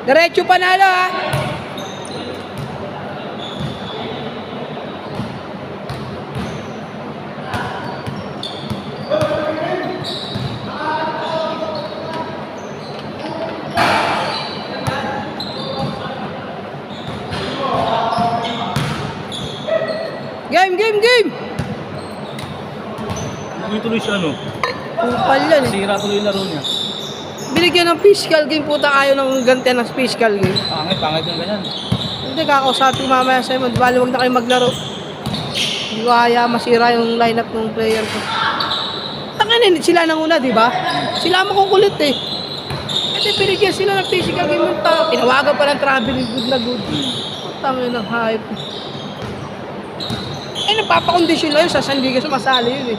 Diretso panalo ha. Game! Tuloy siya, no? Kupal yan eh. Sira tuloy yung laro niya. Binigyan ng physical game, puta ayaw ng ganti ng physical game. Pangit yung ganyan. Hindi, kakausapin mamaya sa'yo, bali huwag na kayo maglaro. Hindi ko kaya masira yung lineup ng player ko. Tangin sila nang una, di ba? Sila makukulit eh. Kasi binigyan sila ng physical game ng tao. Tinawagan pa ng traveling good na good. Tangin ng hype. Eh, nagpapakondisyon lang yun, sa San Liga sumasali yun eh.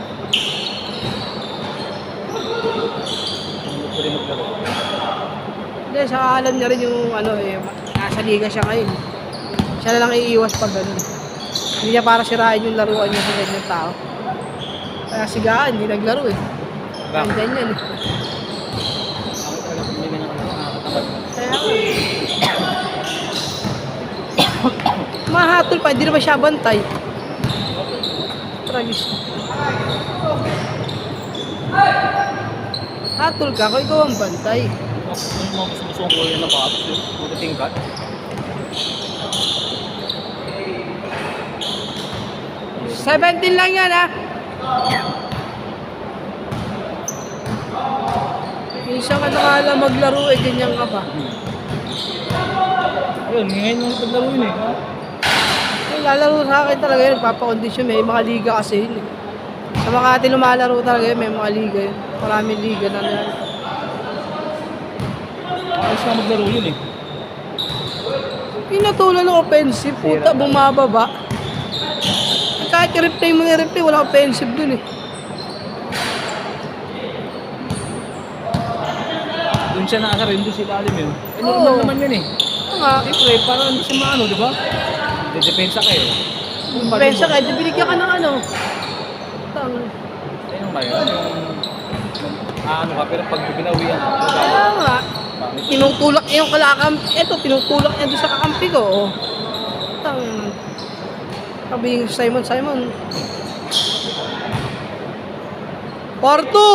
Hindi, sa alam niya rin yung ano eh, nasa liga siya ngayon. Siya na lang iiwas pag ganun. Hindi niya para sirain yung laruan niya sa ganyan tao. Kaya sigaan, hindi naglaro eh. Nandiyan yan eh. Kaya mahatol pa, hindi naman siya bantay. Tragis. Hatol ka, kung ikaw ang bantay. Yung mga gusto ko yan na patos yun. Mga tingkat. $17 lang yan ha. Isa ka na nga lang maglaro eh, ganyan ka pa. Ayun, ngayon nung paglaro yun eh. Lalaro sa akin talaga yun, nagpapakondisyon. May mga liga kasi yun eh. Sa Makati lumalaro talaga yun, may mga liga yun. Maraming liga na yan. Ayos na maglaro yun eh. Pinatulan ng offensive, puta, bumababa. Kahit i-replay mo i-replay, wala offensive dun eh. Doon siya nakasar yun, doon si Lalim yun. Eh, Oo. normal naman yun eh. Nga, Siyempre, parang hindi siya maano, di ba? Dedepensa kayo. pensa ka, binigyan ka ng ano. Tang. Ayun ba yun? Ano ka, pero pag binawian ka, Kaya nga, tinutulak niya yung kalakam. Eto, tinutulak niya doon sa kakampi ko. Oh. Tang. Sabi yung Simon. Porto!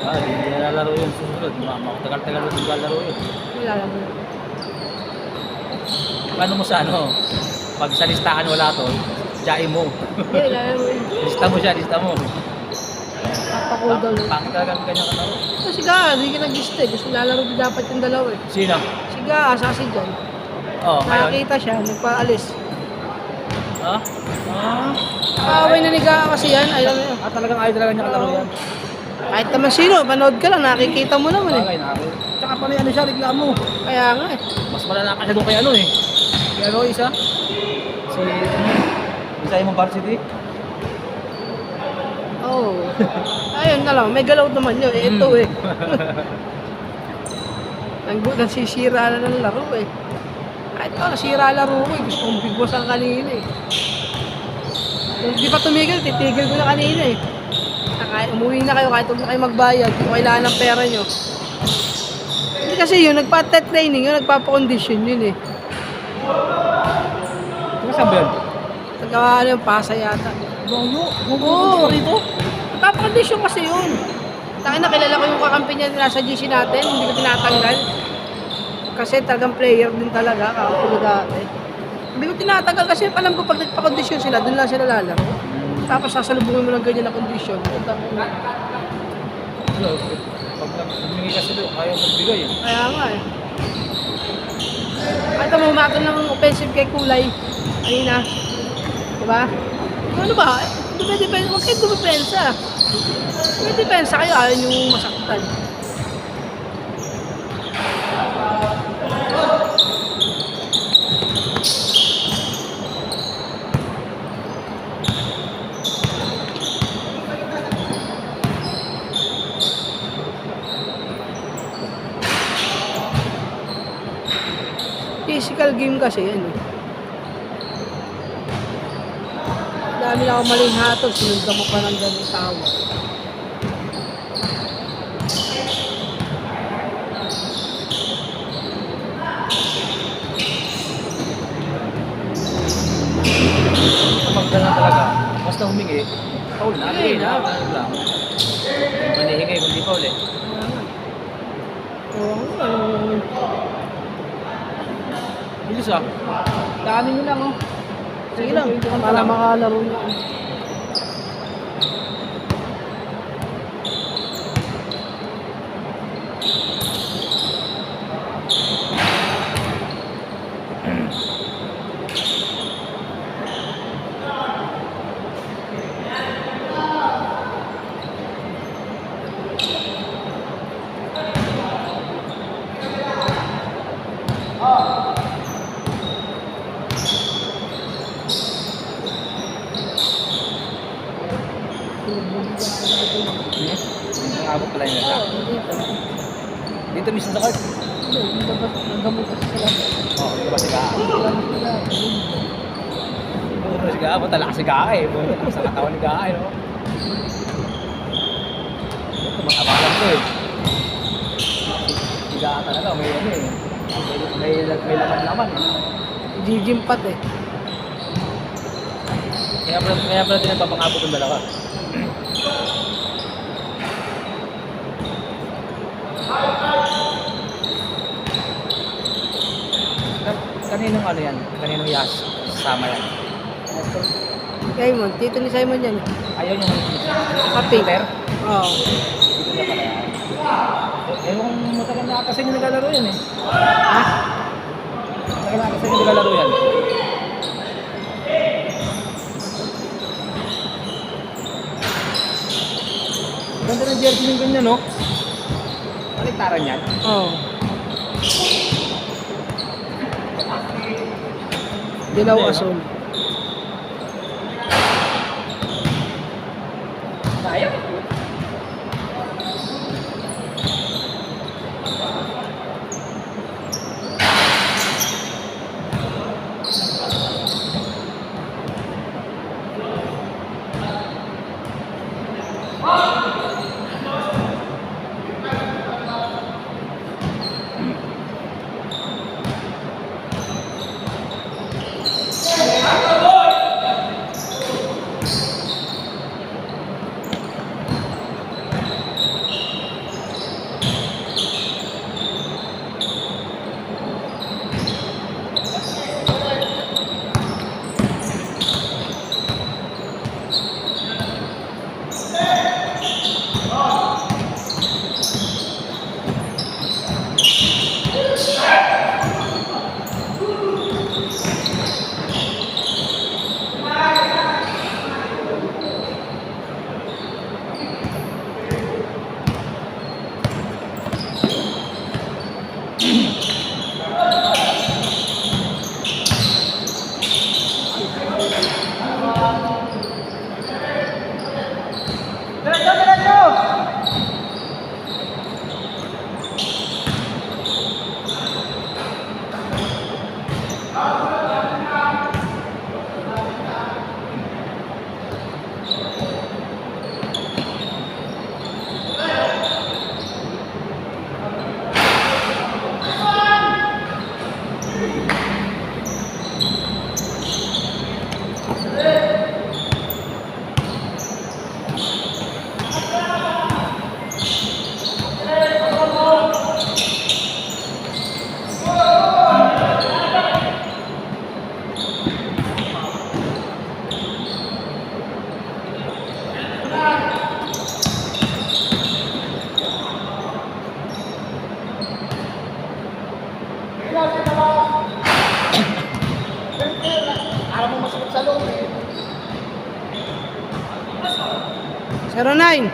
Hindi na lalaro yun susunod. Makatagal-tagal mo yung laro yun. Wala lang. Paano mo sa ano? Pag sa listahan wala to, jain mo. Hindi, wala lang. Lista mo siya, lista mo. Napakul daw. Pangit talaga ang kanyang kalaro. Kasi ka, hindi ka nag-list eh. Kasi lalaro din dapat yung dalawa eh. Sino? Siga, asasi dyan. Oh, ngayon. Nakakita siya, nagpaalis. Ha? Ah? Kaaway na niga kasi yan, ayaw na yun. Talagang ayaw talaga niya kalaro yan. Kahit naman sino, manood ka lang, nakikita mo naman eh. Bagay na ako. Tsaka pa ano siya, reklamo. Kaya nga eh. Mas malala ka siya doon kay ano eh. Kaya ano isa? Si Simon Varsity. Oo. Ayun na lang, may galaw naman yun. Eh, ito eh. Nagsisira na ng laro eh. Kahit ako, nasira laro ko eh. Gusto kong bigwasan kanina eh. Kung di pa tumigil, titigil ko na kanina eh. Kahit umuwi na kayo, kahit huwag na kayo magbayad, kung kailangan ng pera nyo. Hindi kasi yun, nagpa-training yun, nagpapa-condition yun eh. Ano sabi yun? Nagawa ano yung pasa yata. Bayo? Oo. Ka rito? Nagpapa-condition kasi yun. Takin na kilala ko yung kakampi niya nasa GC natin, hindi ko tinatanggal. Kasi talagang player din talaga, kakampi ko dati. Hindi ko tinatanggal kasi alam ko pag nagpa-condition sila, dun lang sila lalaro. Tapos sasalubungin mo ng ganyan na condition. Ano? Pag humingi kasi doon, ayaw magbigay eh. Kaya nga eh. Kahit mo humatol ng offensive kay Kulay. Kanina. Diba? Ano ba? Dumidepensa. Huwag kayo dumidepensa. Dumidepensa kayo. Ayaw yung masaktan. physical game kasi yan eh. Dami na ako maling hatod, sinundan mo pa ng ganong tao. Kapag ganun talaga, basta humingi, foul na. Hindi na. Ganun lang. Manihingi, kundi foul eh. Oo, ano, Bilis ah. Daanin nyo lang oh. sige lang, para makalaro na. Abot pala yun na. Dito mismo sa court. Nagamot kasi sila. Oo, dito ba siga? Puro siga, ba't talakas siga eh. Puro talakas sa katawan ni Gaa eh, no? Ito, makabalan ko eh. Siga talaga, may ano eh. May laman-laman eh. Gigimpat eh. Kaya pala din nagpapangabot ng dalawa. Kaninong ano yan? Kaninong yas? Sama yan? Simon, tito ni Simon yan. Ayaw yung Kaping. Peter? Oo. Dito na pala yan. Ewan kung matagal na kasi yung naglalaro yan eh. Ha? Matagal na kasi yung naglalaro yan. Ganda ng jersey yung ganyan no? Paliktaran yan. Oo. Dilaw Hindi, no? asul. Sayang. Para mo masuot sa loob eh. 09.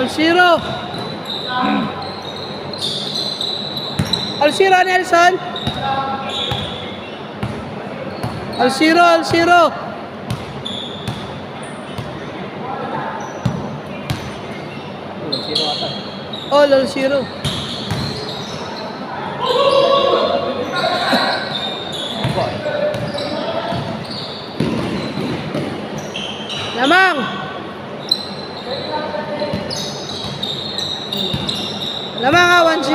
All zero. All zero, Nelson. All zero, all zero. Sino ata? All zero. Ako eh. Lamang. Lamang ha, 1-0.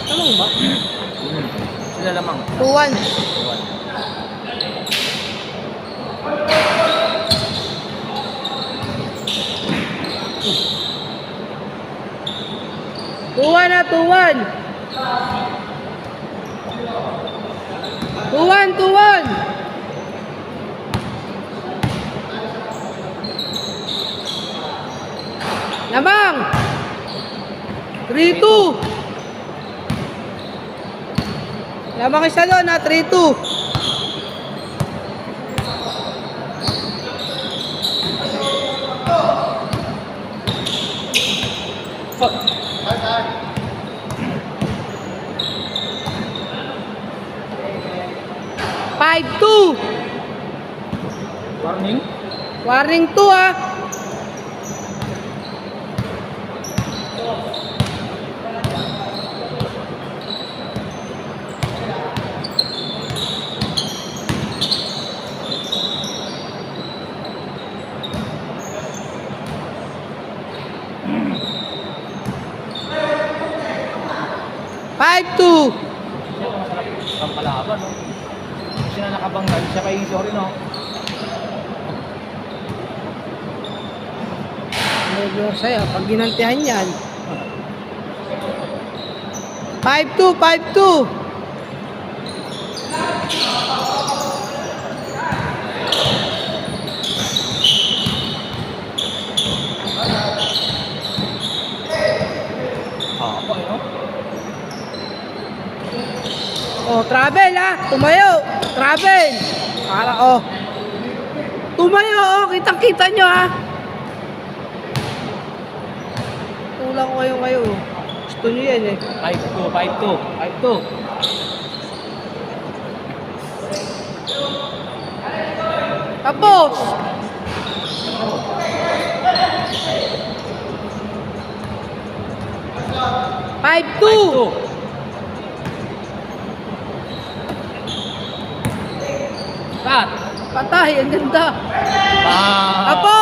Lamang ba? Sila lamang. 2-1. Tuwan na, tuwan. Tuwan, tuwan. Lamang. 3-2. Lamang isa doon ha, 3-2. Five, 2. Warning. Warning 2 ha. Five, 2. Ang kalaban, no? Siya na nakabanggal, siya kay sorry, no? Medyo sa'yo, pag ginantihan yan. 5-2, 5-2. Ako eh, no? Oh, travel ha. Tumayo. Travel. Para oh. Tumayo oh. Kitang-kita nyo ha. Tulang ko kayo. Gusto nyo yan eh. 5-2, 5-2, 5-2. Tapos. Five, 2. 5-2. Cut. Patay. Ang ganda. Ah. Tapos.